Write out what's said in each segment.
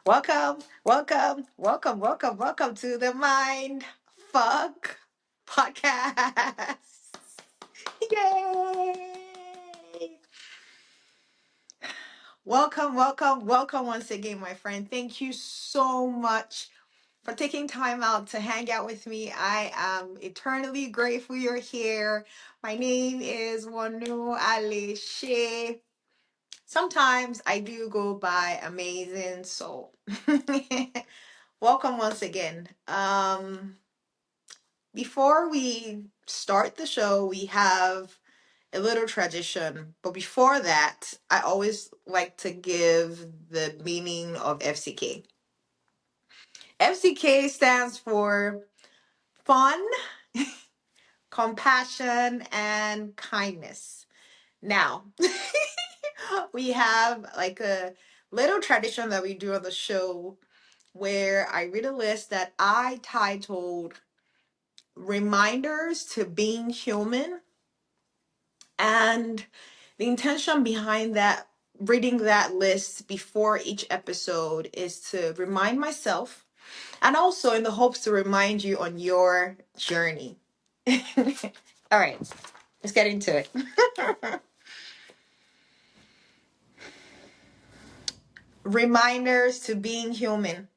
Welcome to the Mind Fuck Podcast. Yay! Welcome once again, my friend. Thank you so much for taking time out to hang out with me. I am eternally grateful you're here. My name is Wanu Ali Shea. Sometimes I do go by Amazing Soul. Welcome once again. Before we start the show, we have a little tradition. But before that, I always like to give the meaning of FCK. FCK stands for fun, compassion, and kindness. Now, we have like a little tradition that we do on the show where I read a list that I titled Reminders to Being Human. And the intention behind that, reading that list before each episode, is to remind myself and also in the hopes to remind you on your journey. All right, let's get into it. Reminders to being human.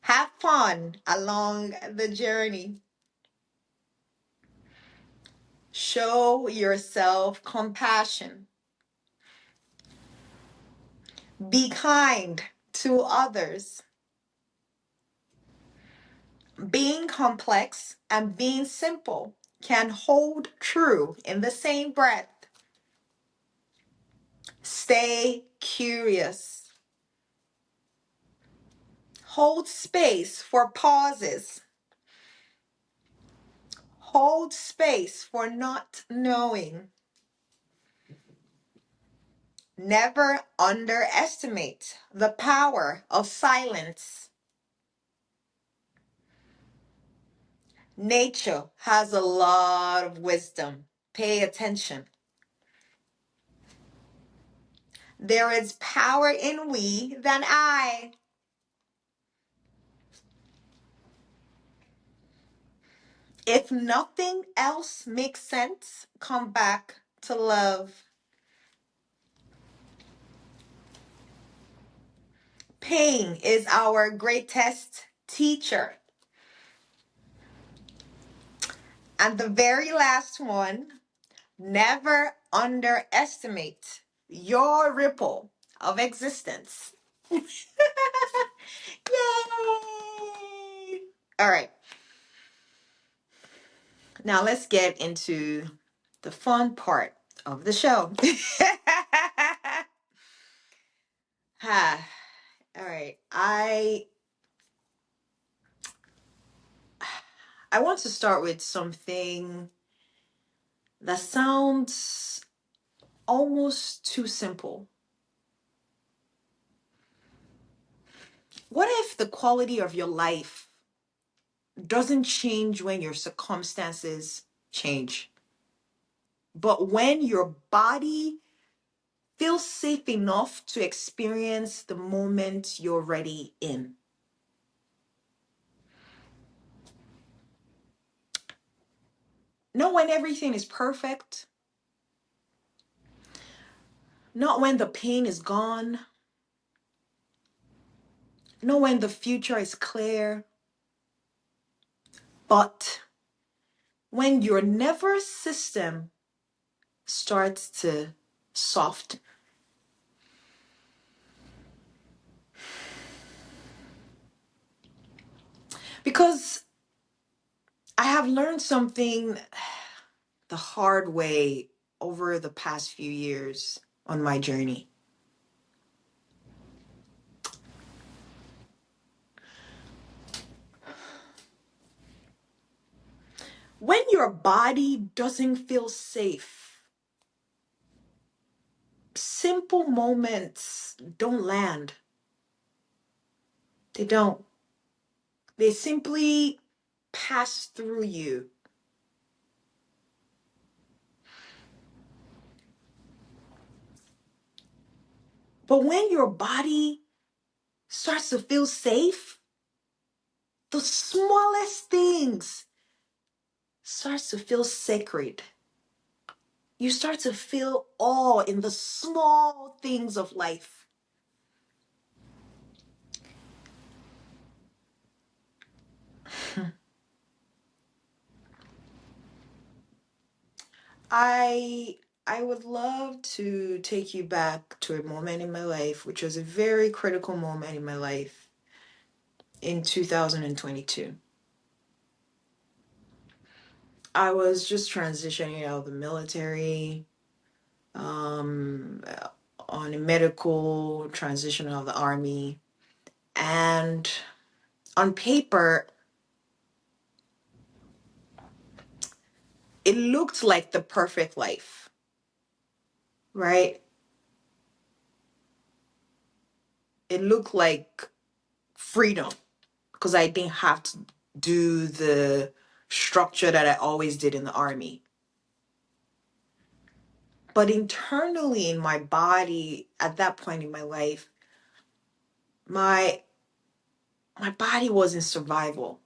Have fun along the journey. Show yourself compassion. Be kind to others. Being complex and being simple can hold true in the same breath. Stay curious. Hold space for pauses. Hold space for not knowing. Never underestimate the power of silence. Nature has a lot of wisdom. Pay attention. There is power in we than I. If nothing else makes sense, come back to love. Pain is our greatest teacher. And the very last one, never underestimate your ripple of existence. Yay! All right. Now let's get into the fun part of the show. Ah, all right. I want to start with something that sounds almost too simple. What if the quality of your life doesn't change when your circumstances change, but when your body feels safe enough to experience the moment you're ready in? Not when everything is perfect, not when the pain is gone, not when the future is clear, but when your nervous system starts to soft. Because I have learned something the hard way over the past few years on my journey. When your body doesn't feel safe, simple moments don't land. They don't. They simply pass through you. But when your body starts to feel safe, the smallest things starts to feel sacred. You start to feel awe in the small things of life. I I would love to take you back to a moment in my life, which was a very critical moment in my life in 2022. I was just transitioning out of the military, um, on a medical transition out of the army. And on paper, it looked like the perfect life, right? It looked like freedom because I didn't have to do the structure that I always did in the army. But internally in my body, at that point in my life, my my body was in survival.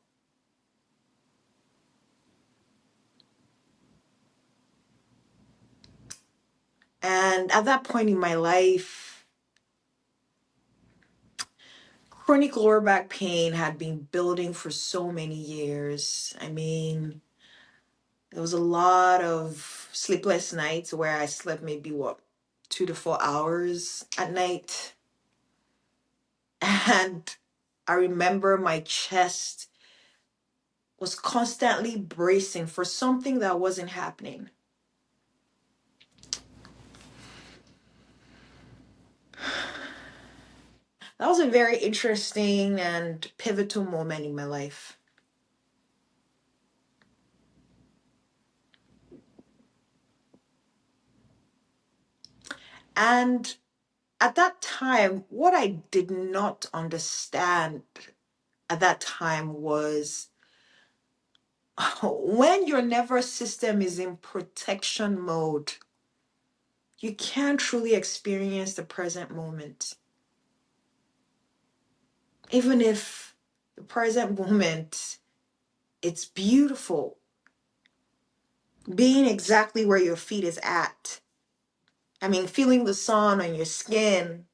And at that point in my life, chronic lower back pain had been building for so many years. I mean, there was a lot of sleepless nights where I slept maybe 2 to 4 hours at night. And I remember my chest was constantly bracing for something that wasn't happening. That was a very interesting and pivotal moment in my life. And at that time, what I did not understand at that time was when your nervous system is in protection mode, you can't truly experience the present moment. Even if the present moment, it's beautiful, being exactly where your feet is at. I mean, feeling the sun on your skin,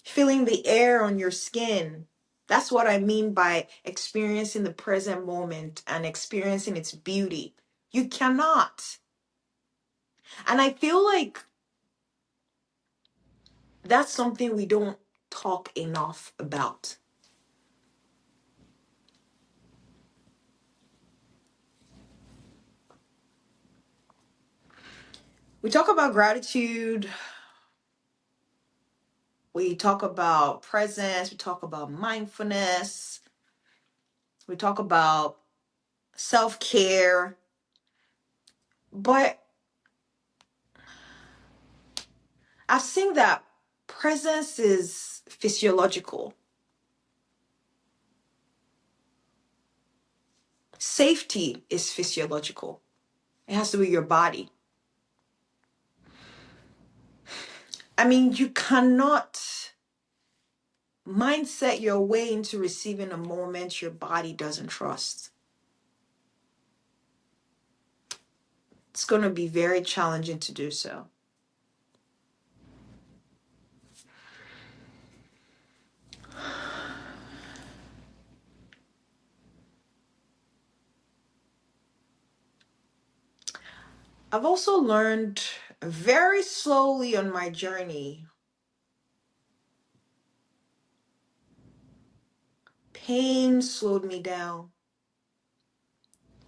feeling the air on your skin. That's what I mean by experiencing the present moment and experiencing its beauty. You cannot. And I feel like that's something we don't talk enough about. We talk about gratitude, we talk about presence, we talk about mindfulness, we talk about self care, but I've seen that presence is physiological, safety is physiological. It has to be your body. I mean, you cannot mindset your way into receiving a moment your body doesn't trust. It's going to be very challenging to do so. I've also learned very slowly on my journey, pain slowed me down.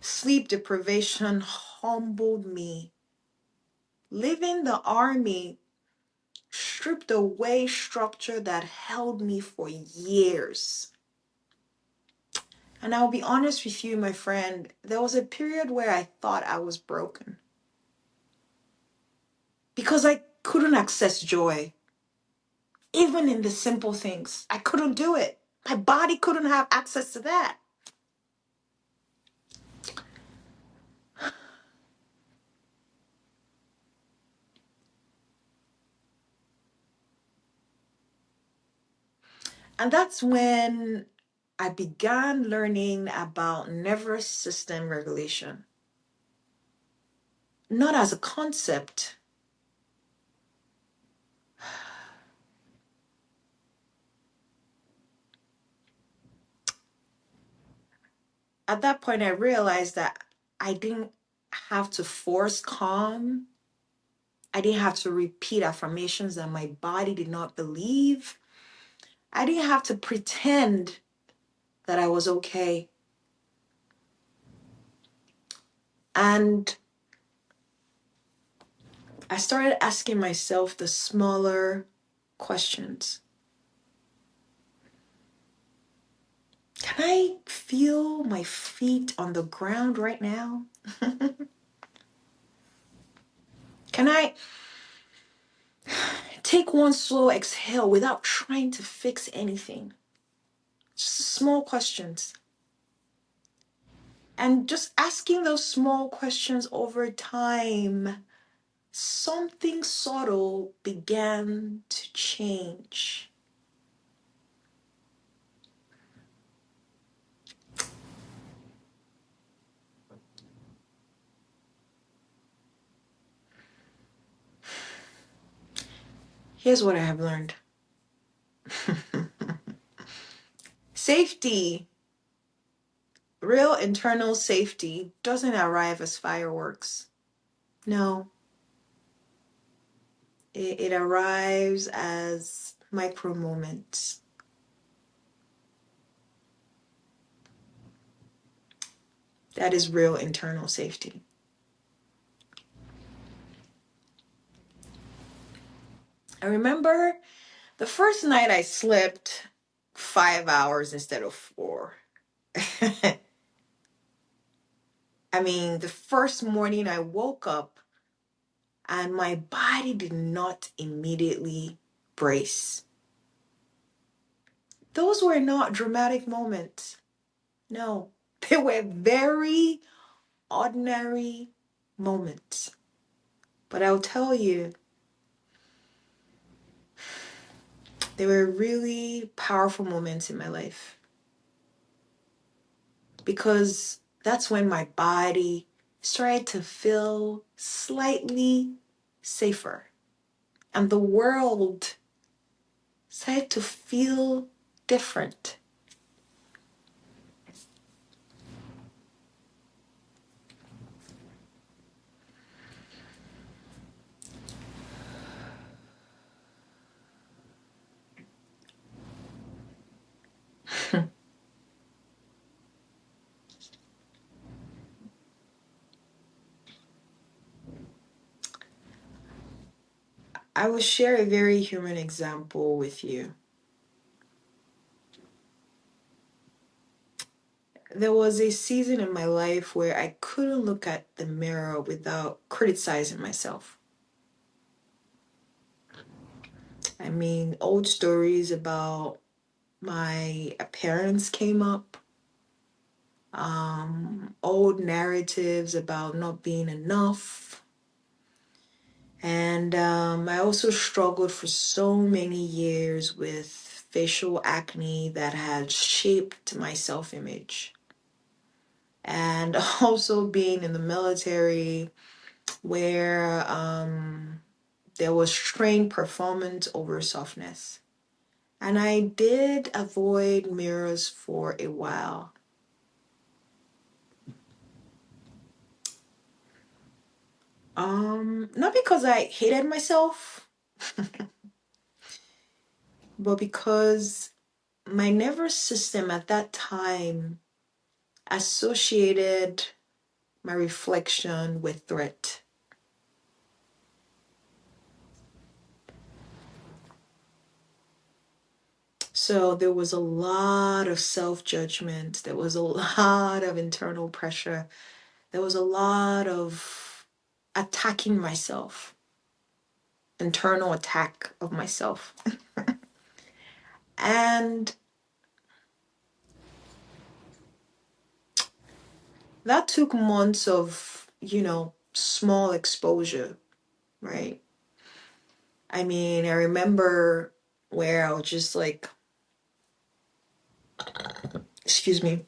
Sleep deprivation humbled me. Leaving the army stripped away structure that held me for years. And I'll be honest with you, my friend, there was a period where I thought I was broken because I couldn't access joy, even in the simple things. I couldn't do it. My body couldn't have access to that. And that's when I began learning about nervous system regulation, not as a concept. At that point, I realized that I didn't have to force calm. I didn't have to repeat affirmations that my body did not believe. I didn't have to pretend that I was okay. And I started asking myself the smaller questions. Can I feel my feet on the ground right now? Can I take one slow exhale without trying to fix anything? Just small questions. And just asking those small questions over time, something subtle began to change. Here's what I have learned. Safety, real internal safety, doesn't arrive as fireworks. No, it arrives as micro moments. That is real internal safety. I remember the first night I slept 5 hours instead of 4. I mean, the first morning I woke up and my body did not immediately brace. Those were not dramatic moments. No, they were very ordinary moments. But I'll tell you, they were really powerful moments in my life because that's when my body started to feel slightly safer and the world started to feel different. I will share a very human example with you. There was a season in my life where I couldn't look at the mirror without criticizing myself. I mean, old stories about my appearance came up, old narratives about not being enough. And I also struggled for so many years with facial acne that had shaped my self image. And also being in the military where there was trained performance over softness. And I did avoid mirrors for a while. Not because I hated myself, but because my nervous system at that time associated my reflection with threat. So there was a lot of self-judgment. There was a lot of internal pressure. There was a lot of attacking myself, internal attack of myself. And that took months of, small exposure, right? I mean, I remember where I was just like excuse me,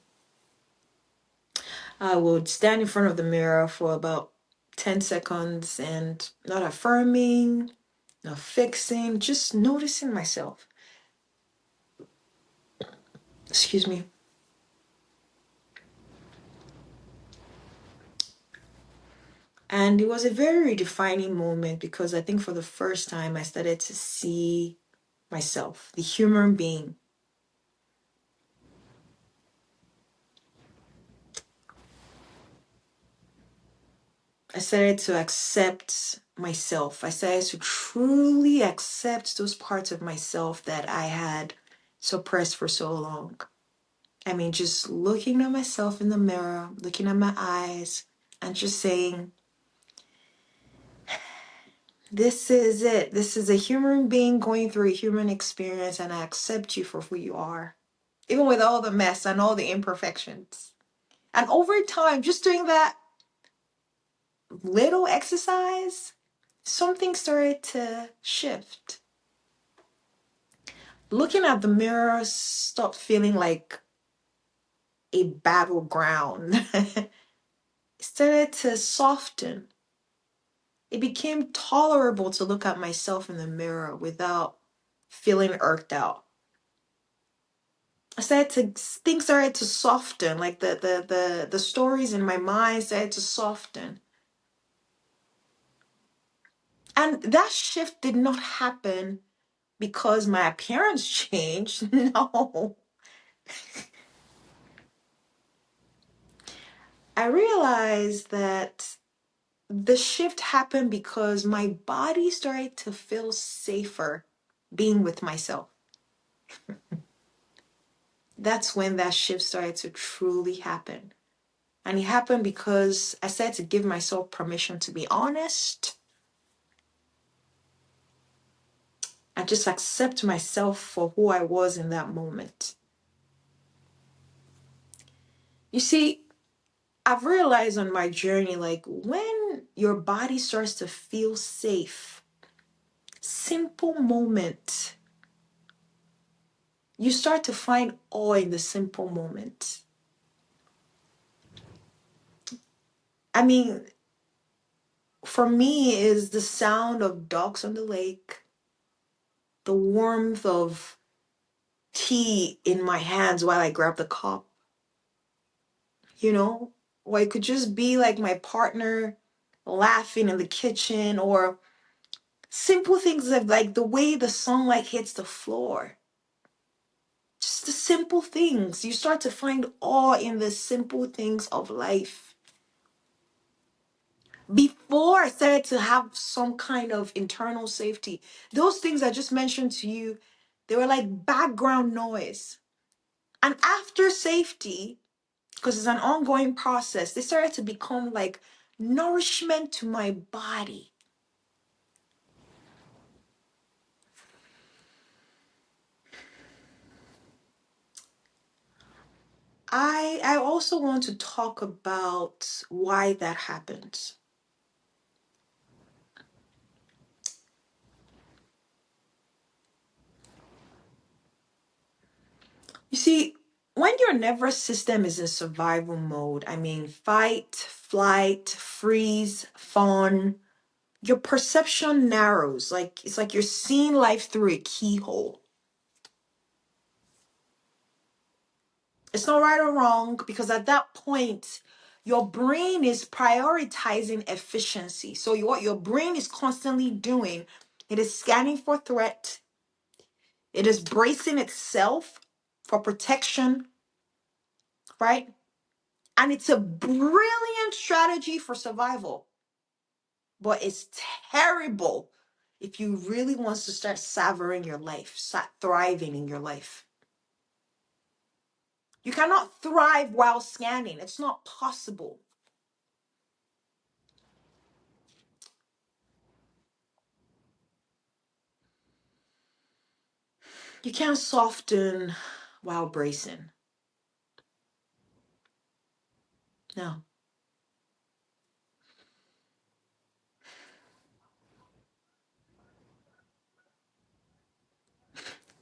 I would stand in front of the mirror for about 10 seconds and not affirming, not fixing, just noticing myself. Excuse me. And it was a very redefining moment because I think for the first time I started to see myself, the human being. I started to accept myself. I started to truly accept those parts of myself that I had suppressed for so long. I mean, just looking at myself in the mirror, looking at my eyes, and just saying, this is it. This is a human being going through a human experience, and I accept you for who you are, even with all the mess and all the imperfections. And over time, just doing that little exercise, something started to shift. Looking at the mirror stopped feeling like a battleground. It started to soften. It became tolerable to look at myself in the mirror without feeling irked out. Things started to soften, like the stories in my mind started to soften. And that shift did not happen because my appearance changed. No. I realized that the shift happened because my body started to feel safer being with myself. That's when that shift started to truly happen. And it happened because I started to give myself permission to be honest and just accept myself for who I was in that moment. You see, I've realized on my journey, like when your body starts to feel safe, simple moment, you start to find awe in the simple moment. I mean, for me, is the sound of dogs on the lake, the warmth of tea in my hands while I grab the cup, you know? Or it could just be like my partner laughing in the kitchen, or simple things of like the way the sunlight hits the floor. Just the simple things. You start to find awe in the simple things of life. Before I started to have some kind of internal safety, those things I just mentioned to you, they were like background noise. And after safety, because it's an ongoing process, they started to become like nourishment to my body. I also want to talk about why that happens. You see, when your nervous system is in survival mode, I mean, fight, flight, freeze, fawn, your perception narrows. Like it's like you're seeing life through a keyhole. It's not right or wrong because at that point, your brain is prioritizing efficiency. So what your brain is constantly doing, it is scanning for threat. It is bracing itself for protection, right? And it's a brilliant strategy for survival, but it's terrible if you really want to start savoring your life, start thriving in your life. You cannot thrive while scanning. It's not possible. You can't soften while bracing. No.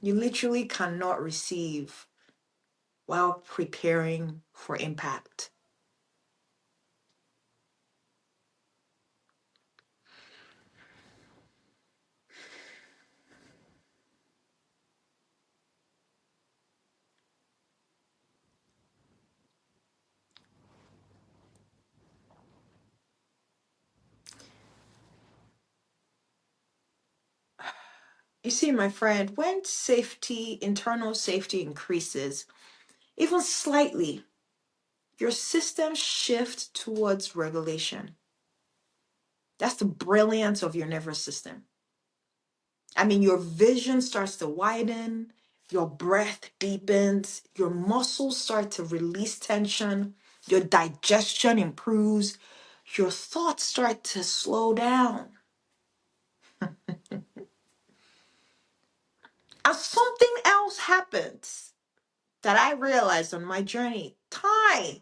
You literally cannot receive while preparing for impact. You see, my friend, when internal safety increases, even slightly, your system shifts towards regulation. That's the brilliance of your nervous system. I mean, your vision starts to widen, your breath deepens, your muscles start to release tension, your digestion improves, your thoughts start to slow down. And something else happens that I realized on my journey. Time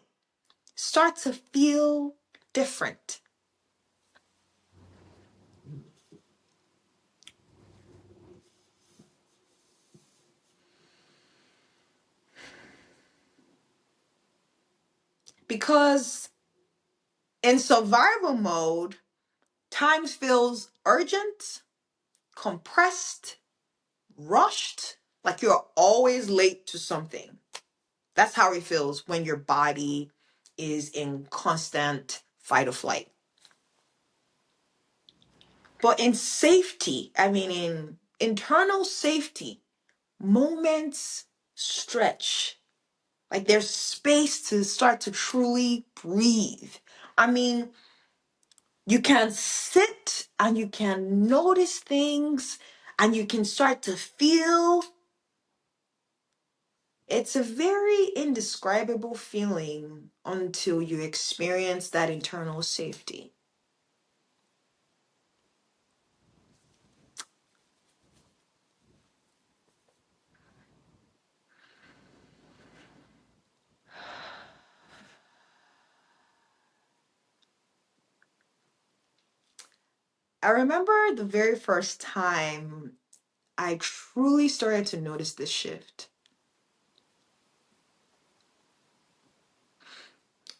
starts to feel different. Because in survival mode, time feels urgent, compressed, rushed, like you're always late to something. That's how it feels when your body is in constant fight or flight. But in safety, I mean, in internal safety, moments stretch. Like there's space to start to truly breathe. I mean, you can sit and you can notice things and you can start to feel. It's a very indescribable feeling until you experience that internal safety. I remember the very first time I truly started to notice this shift.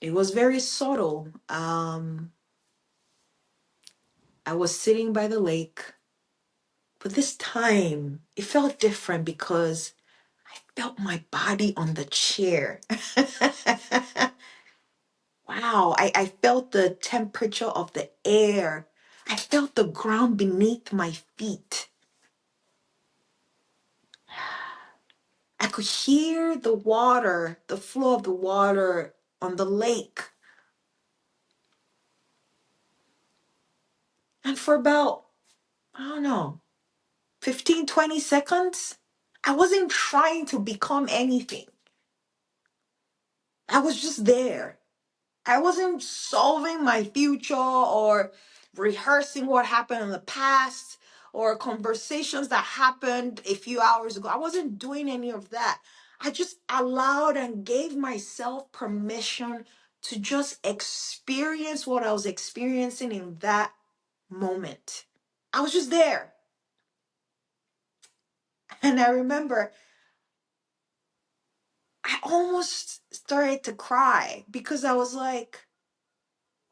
It was very subtle. I was sitting by the lake, but this time it felt different because I felt my body on the chair. Wow, I felt the temperature of the air. I felt the ground beneath my feet. I could hear the water, the flow of the water on the lake. And for about, I don't know, 15, 20 seconds, I wasn't trying to become anything. I was just there. I wasn't solving my future or rehearsing what happened in the past or conversations that happened a few hours ago. I wasn't doing any of that. I just allowed and gave myself permission to just experience what I was experiencing in that moment. I was just there. And I remember I almost started to cry because I was like,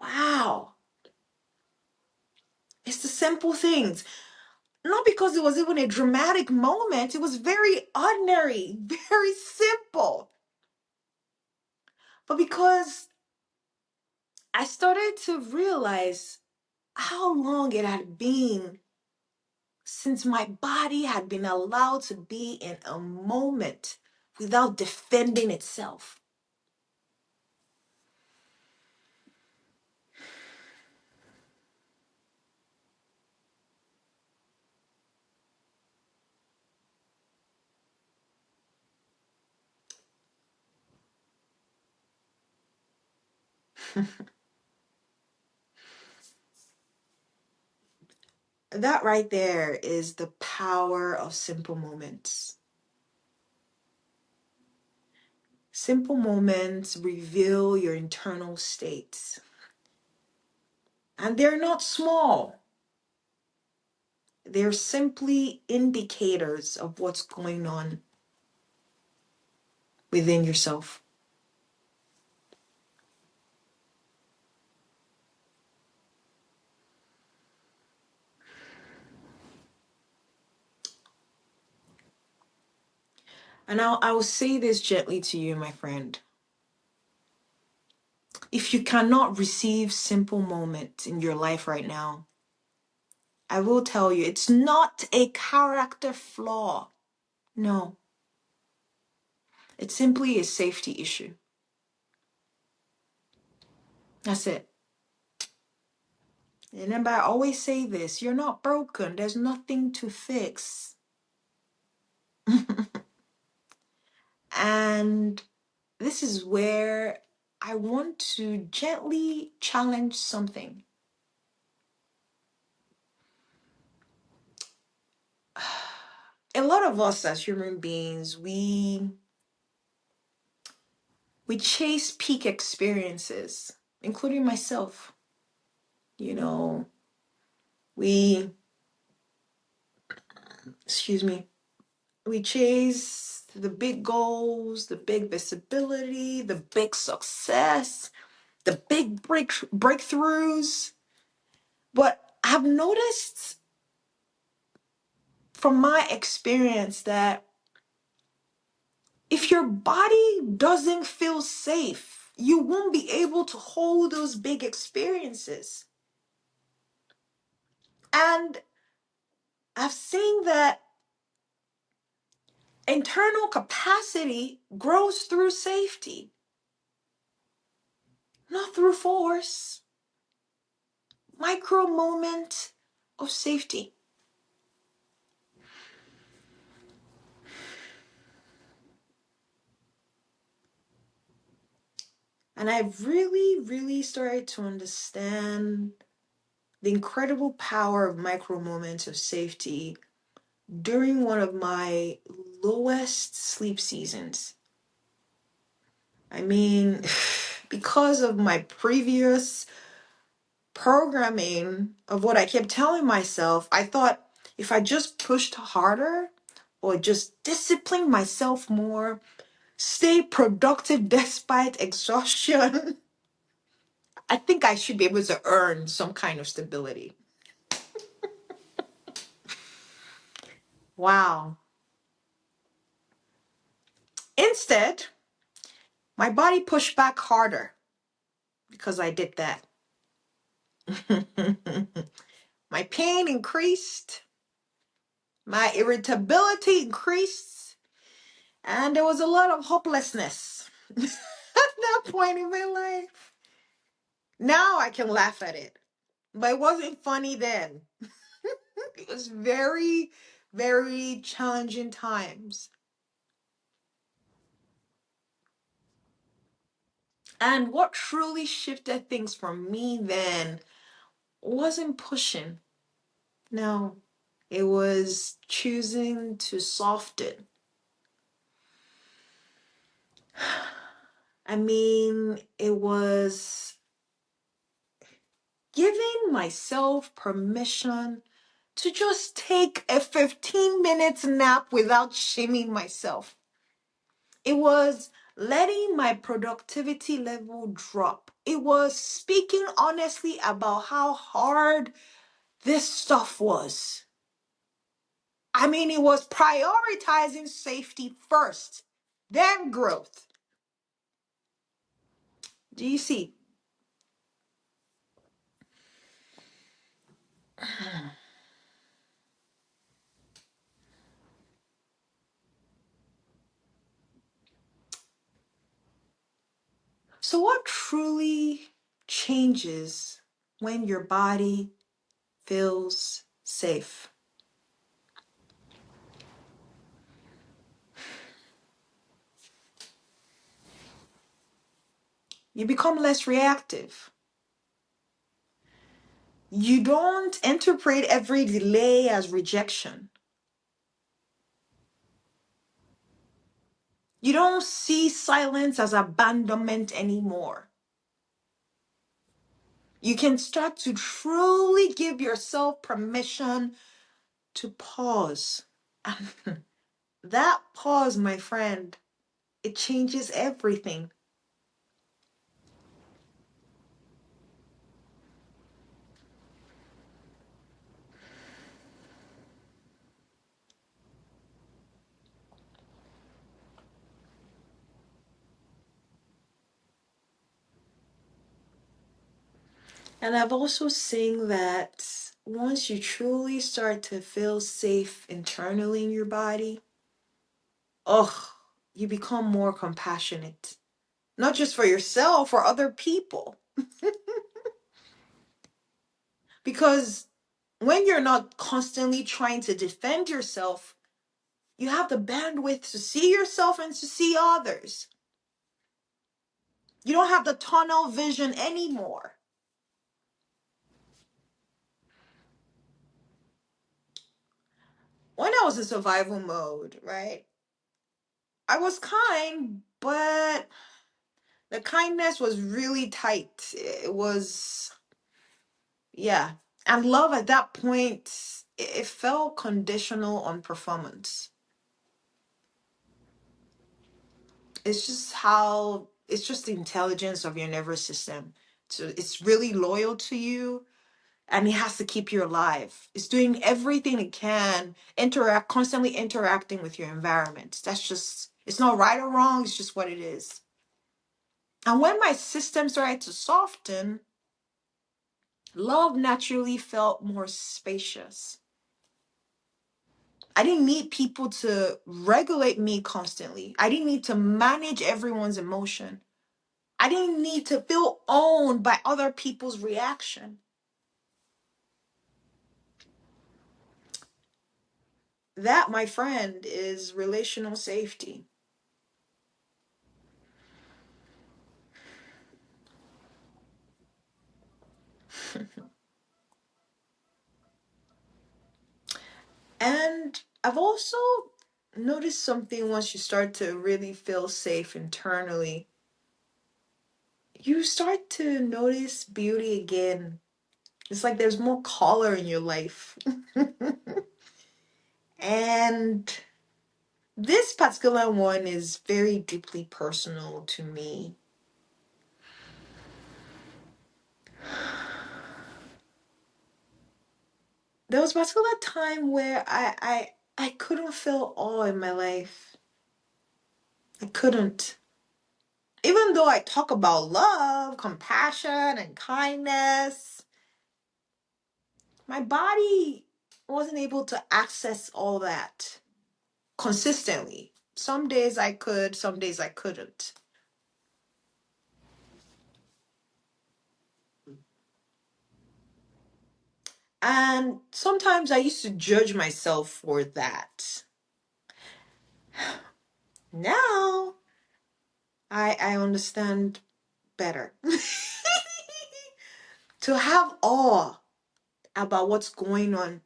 wow, it's the simple things. Not because it was even a dramatic moment, it was very ordinary, very simple. But because I started to realize how long it had been since my body had been allowed to be in a moment without defending itself. That right there is the power of simple moments. Simple moments reveal your internal states, and they're not small. They're simply indicators of what's going on. within yourself. And I will say this gently to you, my friend. If you cannot receive simple moments in your life right now, I will tell you, it's not a character flaw. No, it's simply a safety issue. That's it. Remember, I always say this, you're not broken. There's nothing to fix. And this is where I want to gently challenge something. A lot of us as human beings, we chase peak experiences, including myself. You know, we, excuse me, we chase the big goals, the big visibility, the big success, the big breakthroughs. But I've noticed from my experience that if your body doesn't feel safe, you won't be able to hold those big experiences. And I've seen that internal capacity grows through safety, not through force. Micro moment of safety. And I've really, really started to understand the incredible power of micro moments of safety during one of my lowest sleep seasons. I mean, because of my previous programming of what I kept telling myself, I thought if I just pushed harder or just disciplined myself more, stay productive despite exhaustion, I think I should be able to earn some kind of stability. Wow. Instead, my body pushed back harder because I did that. My pain increased, my irritability increased, and there was a lot of hopelessness at that point in my life. Now I can laugh at it, but it wasn't funny then. It was very, very challenging times. And what truly shifted things for me then wasn't pushing. No, it was choosing to soften. I mean, it was giving myself permission to just take a 15 minutes nap without shaming myself. It was letting my productivity level drop. It was speaking honestly about how hard this stuff was. I mean, it was prioritizing safety first, then growth. Do you see? So, what truly changes when your body feels safe? You become less reactive. You don't interpret every delay as rejection. You don't see silence as abandonment anymore. You can start to truly give yourself permission to pause. And that pause, my friend, it changes everything. And I've also seen that once you truly start to feel safe internally in your body, oh, you become more compassionate, not just for yourself, for other people. Because when you're not constantly trying to defend yourself, you have the bandwidth to see yourself and to see others. You don't have the tunnel vision anymore. When I was in survival mode, right, I was kind, but the kindness was really tight. It was, yeah. And love at that point, it felt conditional on performance. It's just the intelligence of your nervous system. So it's really loyal to you and it has to keep you alive. It's doing everything it can, constantly interacting with your environment. That's just, it's not right or wrong, it's just what it is. And when my system started to soften, love naturally felt more spacious. I didn't need people to regulate me constantly. I didn't need to manage everyone's emotion. I didn't need to feel owned by other people's reaction. That, my friend, is relational safety. And I've also noticed something once you start to really feel safe internally. You start to notice beauty again. It's like there's more color in your life. And this particular one is very deeply personal to me. There was a particular time where I couldn't feel awe in my life. I couldn't. Even though I talk about love, compassion, and kindness, my body wasn't able to access all that consistently. Some days I could, some days I couldn't. And sometimes I used to judge myself for that. Now I understand better. To have awe about what's going on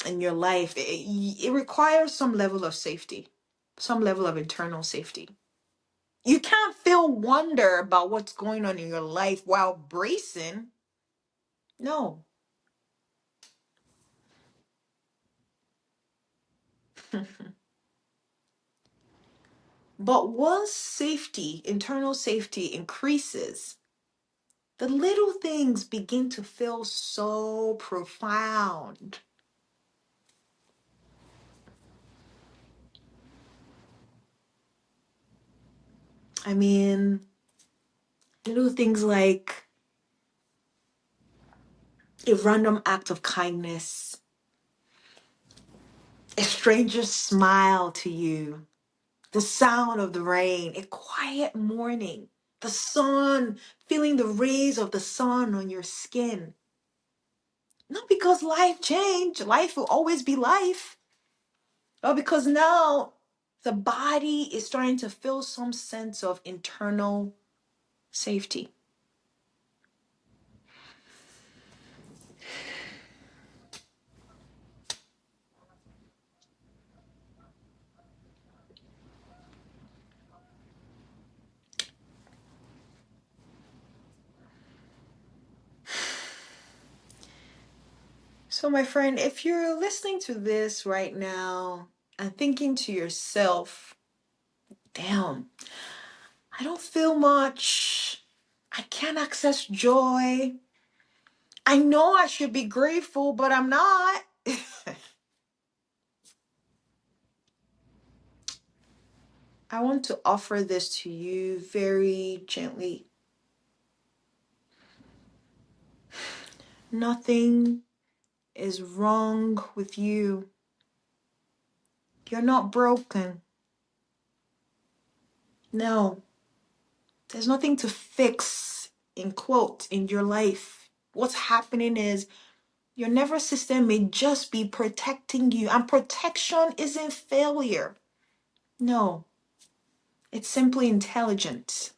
in your life, it requires some level of safety, some level of internal safety. You can't feel wonder about what's going on in your life while bracing. No. But once safety, internal safety increases, the little things begin to feel so profound. I mean, little things like a random act of kindness, a stranger's smile to you, the sound of the rain, a quiet morning, the sun, feeling the rays of the sun on your skin. Not because life changed, life will always be life, but because now the body is starting to feel some sense of internal safety. So, my friend, if you're listening to this right now and thinking to yourself, damn, I don't feel much. I can't access joy. I know I should be grateful, but I'm not. I want to offer this to you very gently. Nothing is wrong with you. You're not broken. No, there's nothing to fix, in quote, in your life. What's happening is your nervous system may just be protecting you, and protection isn't failure. No, it's simply intelligence.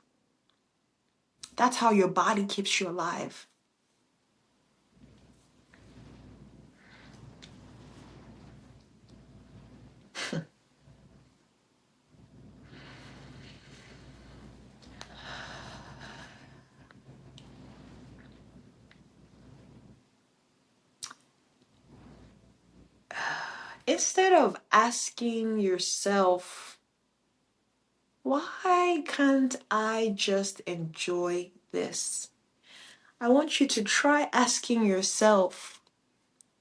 That's how your body keeps you alive. Instead of asking yourself, why can't I just enjoy this? I want you to try asking yourself,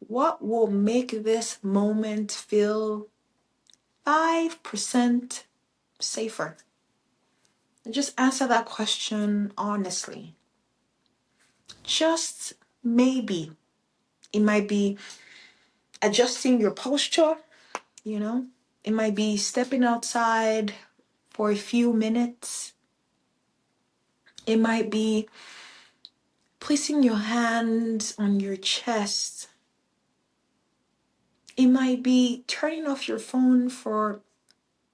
what will make this moment feel 5% safer? And just answer that question honestly. Just maybe. It might be adjusting your posture, you know? It might be stepping outside for a few minutes. It might be placing your hands on your chest. It might be turning off your phone for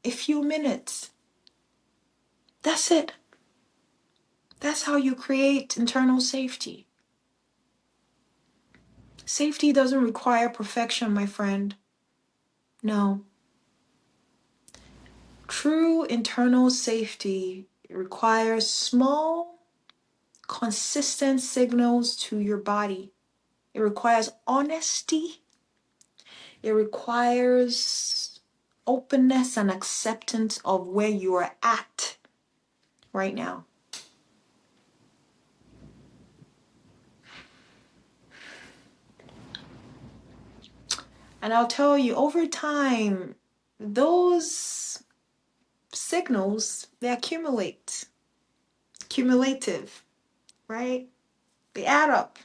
a few minutes. That's it. That's how you create internal safety. Safety doesn't require perfection, my friend. No. True internal safety requires small, consistent signals to your body. It requires honesty. It requires openness and acceptance of where you are at right now. And I'll tell you, over time, those signals, they accumulate. Cumulative, right? They add up.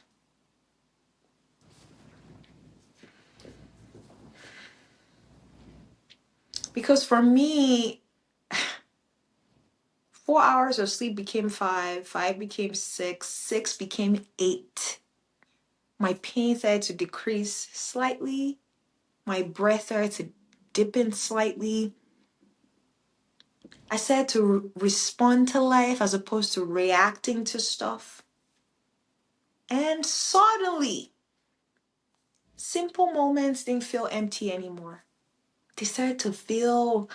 Because for me, 4 hours of sleep became five, five became six, six became eight. My pain started to decrease slightly. My breath started to dip in slightly. I started to respond to life as opposed to reacting to stuff. And suddenly, simple moments didn't feel empty anymore. They started to feel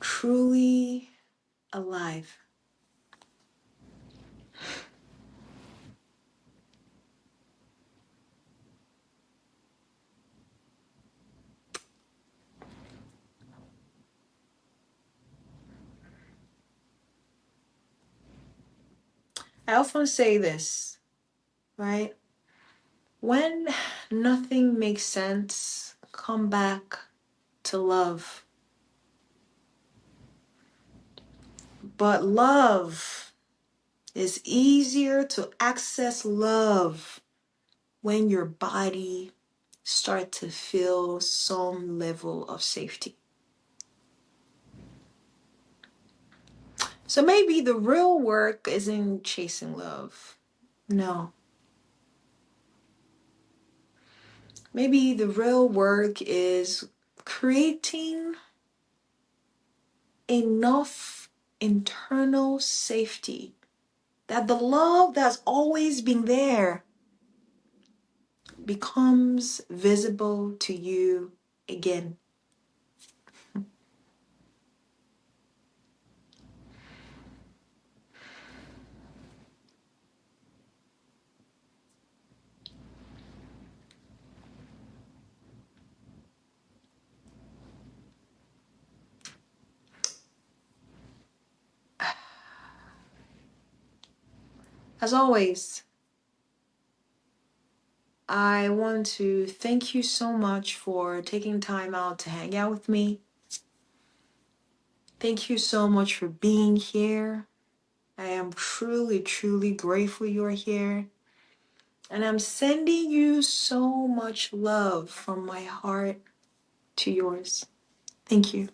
truly alive. I often say this, right? When nothing makes sense, come back to love. But love is easier to access love when your body starts to feel some level of safety. So maybe the real work isn't chasing love. No. Maybe the real work is creating enough internal safety that the love that's always been there becomes visible to you again. As always, I want to thank you so much for taking time out to hang out with me. Thank you so much for being here. I am truly, truly grateful you're here. And I'm sending you so much love from my heart to yours. Thank you.